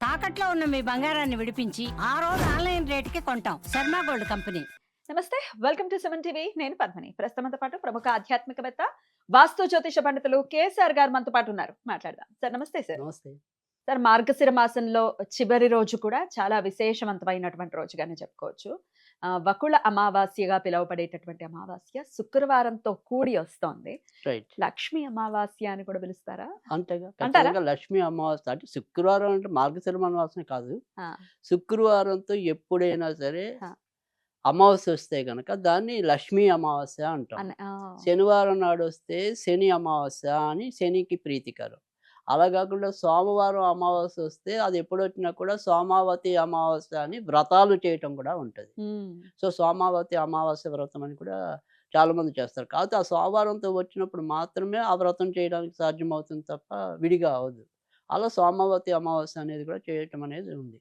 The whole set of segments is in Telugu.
తాకట్లో ఉన్న మీ బంగారాన్ని విడిపించి ఆ రోజు ఆన్లైన్ రేటుకి కొంటాం. Sharma gold company. నమస్తే, వెల్కమ్ టు 7 టీవీ. నేను పద్మిని. ప్రస్తుతంతో పాటు ప్రముఖ ఆధ్యాత్మికవేత్త, వాస్తు జ్యోతిష పండితులు కేసీఆర్ గారు మనతో పాటు ఉన్నారు. మాట్లాడదాం. సార్ నమస్తే. సార్ నమస్తే. సార్, మార్గశిర మాసంలో చివరి రోజు కూడా చాలా విశేషవంతమైనటువంటి రోజుగానే చెప్పుకోవచ్చు. వకుళ అమావాస్యగా పిలువబడేటటువంటి అమావాస్య శుక్రవారంతో కూడి వస్తోంది. రైట్. లక్ష్మీ అమావాస్య అని కూడా పిలుస్తారా? అంతేగా. అంటారా? ఖచ్చితంగా లక్ష్మీ అమావాస్య అంటే శుక్రవారం అంటే మార్గశిర అమావాస్య కాదు. ఆ, శుక్రవారంతో ఎప్పుడైనా సరే ఆ, అమావాస్య వస్తే గనక దాన్ని లక్ష్మీ అమావాస్య అంటాం. ఆ, శనివారం నాడు వస్తే శని అమావాస్య అని శనికి ప్రీతికరం. అలా కాకుండా సోమవారం అమావాస్య వస్తే అది ఎప్పుడొచ్చినా కూడా సోమావతి అమావాస్య అని వ్రతాలు చేయటం కూడా ఉంటుంది. ఉమ్, సో సోమావతి అమావాస్య వ్రతం అని కూడా చాలామంది చేస్తారు. కాకపోతే ఆ సోమవారంతో వచ్చినప్పుడు మాత్రమే ఆ వ్రతం చేయడానికి సాధ్యమవుతుంది తప్ప విడిగా అవ్వదు. అలా సోమావతి అమావాస్య అనేది కూడా చేయటం అనేది ఉంది.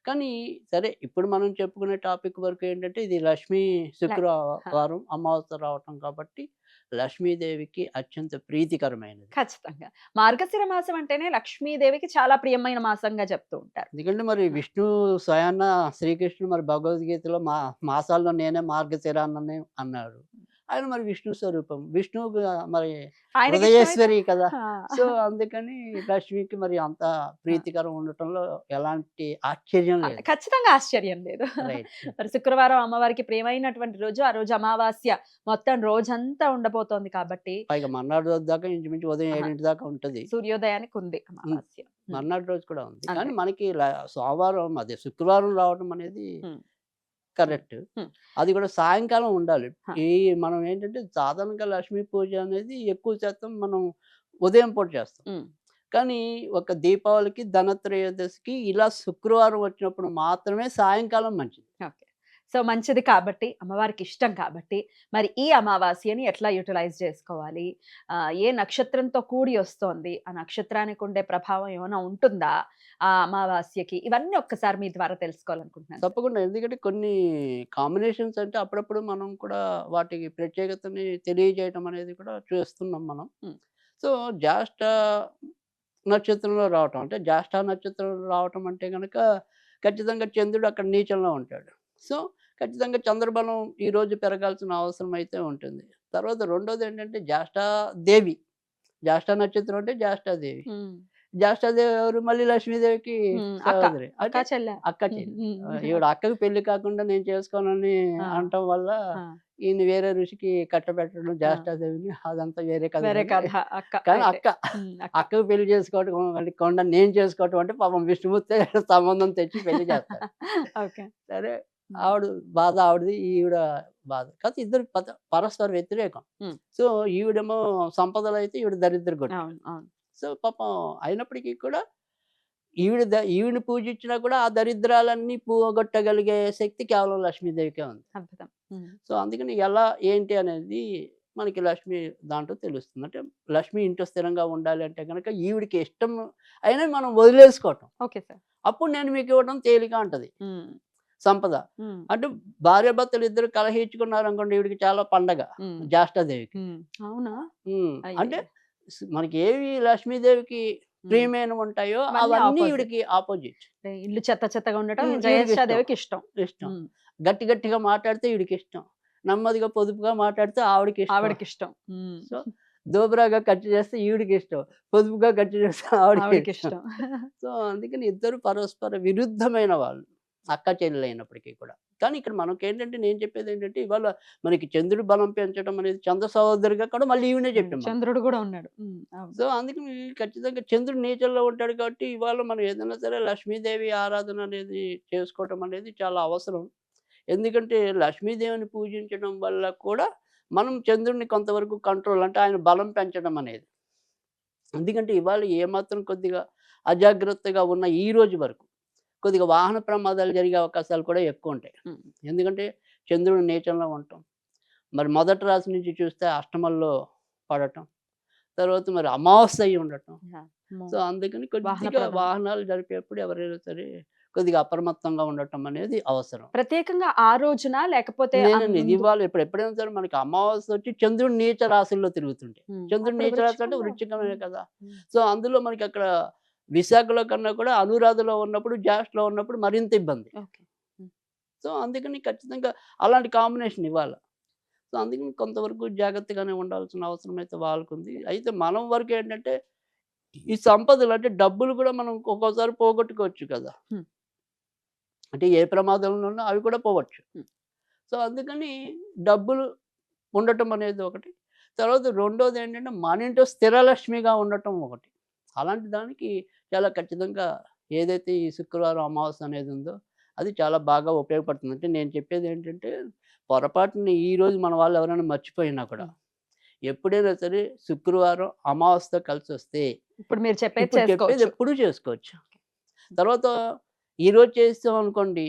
కానీ సరే, ఇప్పుడు మనం చెప్పుకునే టాపిక్ వరకు ఏంటంటే ఇది లక్ష్మీ శుక్రవారం అమావాస్య రావటం కాబట్టి లక్ష్మీదేవికి అత్యంత ప్రీతికరమైనది. ఖచ్చితంగా. మార్గశిర మాసం అంటేనే లక్ష్మీదేవికి చాలా ప్రియమైన మాసంగా చెప్తూ ఉంటారు. ఎందుకంటే మరి విష్ణు స్వయాన శ్రీకృష్ణుడు మరి భగవద్గీతలో మాసాల్లో నేనే మార్గశిరాన్నని అన్నాడు. ఆయన మరి విష్ణు స్వరూపం, విష్ణువు మరి ఆయనకి హృదయేశ్వరి కదా. ఇష్టమైతే- సో అందుకని లక్ష్మికి మరి అంత ప్రీతికరం ఉండటంలో ఎలాంటి ఆశ్చర్యం లేదు. ఖచ్చితంగా ఆశ్చర్యం లేదు. రైట్. మరి శుక్రవారం అమ్మవారికి ప్రియమైనటువంటి రోజు. ఆ రోజు అమావాస్య మొత్తం రోజంతా ఉండబోతోంది కాబట్టి పైగా మర్నాడు రోజు దాకా ఇంచుమించు ఉదయం 7 దాకా ఉంటుంది. సూర్యోదయానికి ఉంది అమావాస్య. మర్నాడు రోజు కూడా ఉంది. అంతే. కానీ మనకి సోమవారం అదే శుక్రవారం రావడం అనేది ఉమ్. కరెక్ట్. ఉమ్. అది కూడా సాయంకాలం ఉండాలి. హ. ఈ మనం ఏంటంటే సాధారణంగా లక్ష్మీ పూజ అనేది ఎక్కువ శాతం మనం ఉదయం పూట చేస్తాం. ఉమ్. కానీ ఒక దీపావళికి ధనత్రయోదశికి ఇలా శుక్రవారం వచ్చినప్పుడు మాత్రమే సాయంకాలం మంచిది. ఓకే. సో మంచిది కాబట్టి, అమ్మవారికి ఇష్టం కాబట్టి, మరి ఈ అమావాస్యని ఎట్లా యూటిలైజ్ చేసుకోవాలి? ఏ నక్షత్రంతో కూడి వస్తోంది? ఆ నక్షత్రానికి ఉండే ప్రభావం ఏమైనా ఉంటుందా ఆ అమావాస్యకి? ఇవన్నీ ఒక్కసారి మీ ద్వారా తెలుసుకోవాలనుకుంటున్నాను. తప్పకుండా. ఎందుకంటే కొన్ని కాంబినేషన్స్ అంటే అప్పుడప్పుడు మనం కూడా వాటికి ప్రత్యేకతని తెలియజేయటం అనేది కూడా చూస్తున్నాం మనం. ఉమ్. సో జ్యేష్ఠ నక్షత్రంలో రావటం అంటే జ్యేష్ఠ నక్షత్రంలో రావటం అంటే కనుక ఖచ్చితంగా చంద్రుడు అక్కడ నీచంలో ఉంటాడు. సో ఖచ్చితంగా చంద్రబలం ఈరోజు పెరగాల్సిన అవసరం అయితే ఉంటుంది. తర్వాత రెండోది ఏంటంటే జ్యేష్ఠాదేవి, జ్యేష్ఠ నక్షత్రం అంటే జ్యేష్ఠాదేవి. ఉమ్. జ్యేష్ఠాదేవి ఎవరు? మళ్ళీ లక్ష్మీదేవికి అక్క. సహోదరి. అక్క అంటే చెల్లె. అక్క చెల్లి. ఈవిడ అక్కకి పెళ్లి కాకుండా నేను చేసుకోనని ఆ. అనటం వల్ల ఆ. ఈయన వేరే ఋషికి కట్టబెట్టడం జ్యేష్ఠాదేవిని, అదంతా వేరే కథ. వేరే కథ. అక్క కానీ అయితే. అక్క అక్క. అక్కకు పెళ్లి చేసుకోవడం మళ్ళీ కొండ నేను చేసుకోవటం అంటే పాపం విష్ణుమూర్తి సంబంధం తెచ్చి పెళ్లి చేస్తారు. ఓకే. సరే, ఆవిడ బాధ ఆవిడది, ఈవిడ బాధ. కాకపోతే ఇద్దరు పరస్పర వ్యతిరేకం. ఉమ్. సో ఈవిడేమో సంపదలు అయితే ఈవిడ దరిద్ర కొట్టు. అవును, అవును. సో పాపం అయినప్పటికీ కూడా ఈవిని పూజించినా కూడా ఆ దరిద్రాలన్నీ పోగొట్టగలిగే శక్తి కేవలం లక్ష్మీదేవికే ఉంది. అద్భుతం. ఉమ్. సో అందుకని ఎలా ఏంటి అనేది మనకి లక్ష్మి దాంట్లో తెలుస్తుంది. అంటే లక్ష్మి ఇంట్లో స్థిరంగా ఉండాలి అంటే కనుక ఈవిడికి ఇష్టం అయినా మనం వదిలేసుకోవటం. Okay sir. అప్పుడు నేను మీకు ఇవ్వడం తేలిక అంటది ఉమ్. సంపద. ఉమ్. అంటే భార్యాభర్తలు ఇద్దరు కలహించుకున్నారు అనుకోండి, ఈవిడికి చాలా పండగ ఉమ్. జ్యేష్ఠాదేవికి. ఉమ్. అవునా? అంటే మనకి ఏవి లక్ష్మీదేవికి ప్రియమైన ఉంటాయో అవన్నీ అవన్నీ opposite. ఈవిడికి ఆపోజిట్. ఇల్లు చెత్త చెత్తగా ఉండటం ఈవిడికి జయేష్ఠాదేవికి ఇష్టం. ఇష్టం. ఉమ్. గట్టి గట్టిగా మాట్లాడితే ఈవిడికి ఇష్టం, నెమ్మదిగా పొదుపుగా మాట్లాడితే ఆవిడకి ఇష్టం. ఆవిడకి ఇష్టం. ఉమ్. సో దోబరాగా ఖర్చు చేస్తే ఈవిడికి ఇష్టం, పొదుపుగా ఖర్చు చేస్తే ఆవిడకి ఆవిడకి ఇష్టం. ఇష్టం. సో అందుకని ఇద్దరు పరస్పర విరుద్ధమైన వాళ్ళు, అక్క చెల్లెలు అయినప్పటికీ కూడా. కానీ ఇక్కడ మనకి ఏంటంటే, నేను చెప్పేది ఏంటంటే, ఇవాళ మనకి చంద్రుడి బలం పెంచడం అనేది చంద్ర సహోదరిగా కూడా మళ్ళీ ఈవినే చెప్పాం మనం. చంద్రుడు కూడా ఉన్నాడు. ఉమ్. అవును. సో అందుకని ఖచ్చితంగా చంద్రుడు నేచర్లో ఉంటాడు కాబట్టి ఇవాళ మనం ఏదైనా సరే లక్ష్మీదేవి ఆరాధన అనేది చేసుకోవటం అనేది చాలా అవసరం. ఎందుకంటే లక్ష్మీదేవిని పూజించడం వల్ల కూడా మనం చంద్రుడిని కొంతవరకు కంట్రోల్, అంటే ఆయన బలం పెంచడం అనేది. ఎందుకంటే ఇవాళ ఏమాత్రం కొద్దిగా అజాగ్రత్తగా ఉన్న ఈ రోజు వరకు కొద్దిగా వాహన ప్రమాదాలు జరిగే అవకాశాలు కూడా ఎక్కువ ఉంటాయి. ఉమ్. ఎందుకంటే చంద్రుడు నీచంలో ఉండటం, మరి మొదటి రాశి నుంచి చూస్తే అష్టమంలో పడటం, తర్వాత మరి అమావాస్య అయి ఉండటం. అమ్మో. సో అందుకని కొద్దిగా ప్రమాదం. వాహనాలు జరిపేప్పుడు ఎవరైనా సరే కొద్దిగా అప్రమత్తంగా ఉండటం అనేది అవసరం. ప్రత్యేకంగా ఆ రోజున లేకపోతే నేనండి ఇది ఇవాళ ఎప్పుడైనా సరే మనకి అమావాస్య వచ్చి చంద్రుడు నీచ రాశుల్లో తిరుగుతుంటే, చంద్రుడు నీచ రాశి అంటే వృశ్చికమే కదా. సో అందులో మనకి అక్కడ విశాఖలో కన్నా కూడా అనురాధలో ఉన్నప్పుడు, జ్యేష్ఠలో ఉన్నప్పుడు మరింత ఇబ్బంది. ఓకే. సో, అందుకని ఖచ్చితంగా అలాంటి కాంబినేషన్ ఇవ్వాల. సో, అందుకని కొంతవరకు జాగ్రత్తగానే ఉండాల్సిన అవసరం అయితే వాళ్ళకుంది. అయితే మనం వరకు ఏంటంటే, ఈ సంపదలు అంటే డబ్బులు కూడా మనం ఒక్కోసారి పోగొట్టుకోవచ్చు కదా! హ్మ్. అంటే ఏ ప్రమాదంలో ఉన్నా అవి కూడా పోవచ్చు. హ్మ్. సో, అందుకని డబ్బులు ఉండటం అనేది ఒకటి. తర్వాత రెండోదేంటంటే, మన ఇంట్లో స్థిరలక్ష్మిగా ఉండటం ఒకటి. అలాంటి దానికి చాలా ఖచ్చితంగా ఏదైతే ఈ శుక్రవారం అమావాస్య అనేది ఉందో, అది చాలా బాగా ఉపయోగపడుతుంది. అంటే నేను చెప్పేదేంటంటే, పొరపాటున ఈరోజు మన వాళ్ళు ఎవరైనా మర్చిపోయినా కూడా, ఎప్పుడైనా సరే శుక్రవారం అమావాస్యతో కలిసొస్తే ఇప్పుడు మీరు చెప్పేది ఇప్పుడు చెప్పేది చేసుకోవచ్చు. ఎప్పుడూ చేసుకోవచ్చు. తర్వాత ఈరోజు చేసామనుకోండి,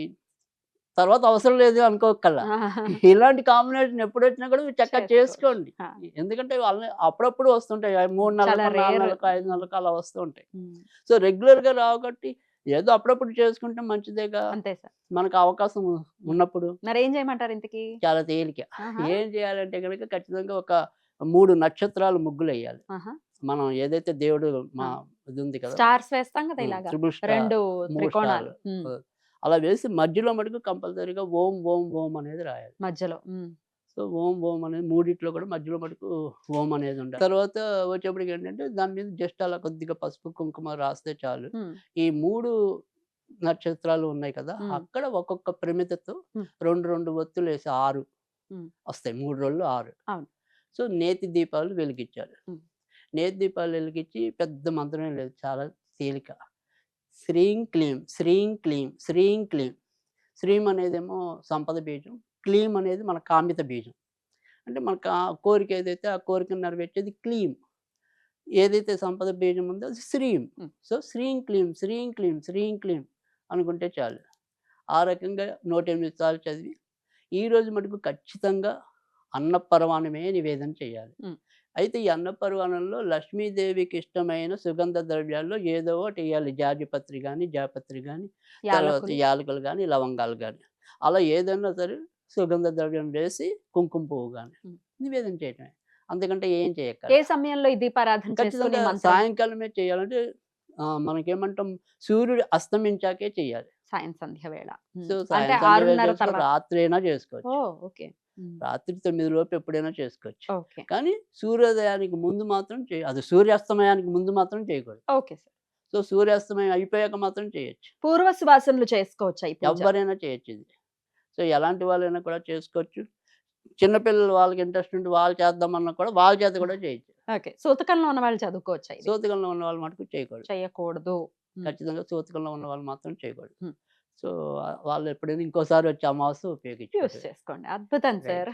తర్వాత అవసరం లేదు అనుకోక్కల్లా. ఇలాంటి కాంబినేషన్ ఎప్పుడొచ్చినా కూడా మీరు చక్కగా చేసుకోవచ్చు. చేసుకోండి. ఆ. ఎందుకంటే వాళ్ళని అప్పుడప్పుడు వస్తుంటాయి. 3 చాలా నెలలకు, 4 rare. నెలలకు, 5 నెలలకు అలా వస్తూ ఉంటాయి. హ్మ్. సో, రెగ్యులర్‌గా రావు కాబట్టి ఏదో అప్పుడప్పుడు చేసుకుంటే మంచిదేగా. అంతే సార్. మనకు అవకాశం ఉన్నప్పుడు మరి ఏం చేయమంటారు ఇంతకి? చాలా తేలిక. ఆహా. ఏం చేయాలంటే గనుక ఖచ్చితంగా ఒక 3 నక్షత్రాలు ముగ్గులెయ్యాలి. ఆహా. మనం ఏదైతే దేవుడు మా ఇది ఉంది కదా! స్టార్స్ వేస్తాం కదా ఇలాగా. Triple star, 2 3 త్రికోణాలు. స్టార్లు. అలా వేసి మధ్యలో మటుకు కంపల్సరీగా ఓం, ఓం, ఓం అనేది రాయాలి. మధ్యలో. సో, ఓం, ఓం అనేది మూడిట్లో కూడా మధ్యలో మటుకు ఓం అనేది ఉండాలి. తర్వాత వచ్చేప్పటికి ఏంటంటే దాని మీద జస్ట్ అలా కొద్దిగా పసుపు, కుంకుమ రాస్తే చాలు. ఈ 3 నక్షత్రాలు ఉన్నాయి కదా! అక్కడ ఒక్కొక్క ప్రమిదతో 2 ఒత్తులేసి 6 వస్తాయి. 3 రోజులు 6. అవును. సో, నేతి దీపాలు వెలిగించాలి. హ్మ్. నేతి దీపాలు వెలిగించి పెద్ద మంత్రం ఏం లేదు. చాలా తేలిక. శ్రీం క్లీం, శ్రీం క్లీం, శ్రీం క్లీం. శ్రీం అనేదేమో సంపద బీజం. క్లీం అనేది మన కామిత బీజం. అంటే మనకు ఆ కోరిక ఏదైతే ఆ కోరికను నెరవేర్చేది క్లీం. ఏదైతే సంపద బీజం ఉందో అది శ్రీం. సో, శ్రీం క్లీం, శ్రీం క్లీం, శ్రీం క్లీం అనుకుంటే చాలు. ఆ రకంగా 108 సార్లు చదివి ఈరోజు మటుకు ఖచ్చితంగా అన్నపరమాన్నమే నివేదన చేయాలి. అయితే ఈ అన్నపరమాన్నంలో లక్ష్మీదేవికి ఇష్టమైన సుగంధ ద్రవ్యాల్లో ఏదో ఒకటి ఎయ్యాలి. జాజిపత్రి గాని, జాపత్రి గాని, తర్వాత యాలకులు గాని, లవంగాలు గాని. అలా ఏదైనా సరే సుగంధ ద్రవ్యం వేసి కుంకుమ పువ్వు గాని నివేదన చేయటమే. అంతకంటే ఏం ఏ చేయక్కర్లేదు. సమయంలో ఈ దీపారాధన చేసుకునే ఖచ్చితంగా మంత్రం? సాయంకాలమే చేయాలంటే మనకేమంటాం సూర్యుడు అస్తమించాకే చేయాలి. సాయం సంధ్య వేళ. సో, అంటే సాయం సంధ్య వేళ 6:30 చేసుకోవచ్చు, తర్వాత. రాత్రైనా చేసుకోవచ్చు. ఓకే. రాత్రి 9 లోపు ఎప్పుడైనా చేసుకోవచ్చు. ఓకే. కానీ సూర్యోదయానికి ముందు మాత్రం అది సూర్యాస్తమయానికి ముందు మాత్రం చేయకూడదు. Okay sir. సో, సూర్యాస్తమయం అయిపోయాక మాత్రం చేయొచ్చు. పూర్వ సువాసనలు చేసుకోవచ్చా ఈ పూజ? ఎవ్వరైనా చేయొచ్చు ఇది. సో, ఎలాంటి వాళ్ళైనా కూడా చేసుకోవచ్చు. చిన్నపిల్లలు వాళ్ళకి ఇంట్రెస్ట్ ఉంటే వాళ్ళు చేద్దామన్నా కూడా వాళ్ళ చేత కూడా చేయొచ్చు. ఓకే. సూతకంలో ఉన్న వాళ్ళు చదువుకోవచ్చా ఇది? సూతకంలో ఉన్న వాళ్ళు మటుకు చేయకూడదు. చేయకూడదు. ఖచ్చితంగా సూతకంలో ఉన్న వాళ్ళు మాత్రం చేయకూడదు. హ్మ్. సో, వాళ్ళు ఎప్పుడైనా ఇంకోసారి వచ్చే అమావాస్య యూజ్ ఉపయోగించుకోవచ్చు. చేసుకోండి. అద్భుతం సార్.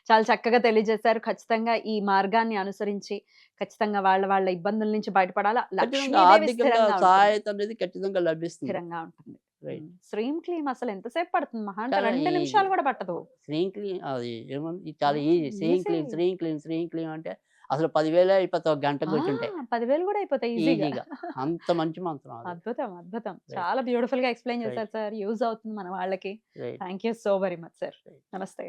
చాలా చక్కగా తెలియజేశారు. ఖచ్చితంగా ఈ మార్గాన్ని అనుసరించి ఖచ్చితంగా వాళ్ళ ఇబ్బందుల నుంచి బయటపడాలా. ఖచ్చితంగా లక్ష్మీదేవి ఆర్థికంగా స్థిరంగా ఉంటుంది. సహాయత అనేది ఖచ్చితంగా లభిస్తుంది. స్థిరంగా ఉంటుంది. రైట్. శ్రీం క్లీం అసలు ఎంతసేపు పడుతుంది? మహా అంటే చాలా 2 ఈజీ. నిమిషాలు కూడా పట్టదు. శ్రీం క్లీం అది ఏముంది చాలా ఈజీ. శ్రీం ఈజీ. క్లీం, శ్రీం క్లీం, శ్రీం క్లీం అంటే అసలు 10,000 అయిపోతాయి ఒక గంట కూర్చుంటే. 10,000 కూడా అయిపోతాయి ఈజీగా. ఈజీగా. అంత మంచి మంత్రం అది. అద్భుతం. అద్భుతం. రైట్. చాలా బ్యూటిఫుల్ గా ఎక్స్‌ప్లెయిన్ రైట్. చేశారు సార్. యూజ్ అవుతుంది మన వాళ్ళకి. Right. Thank you so very much sir. Right. నమస్తే.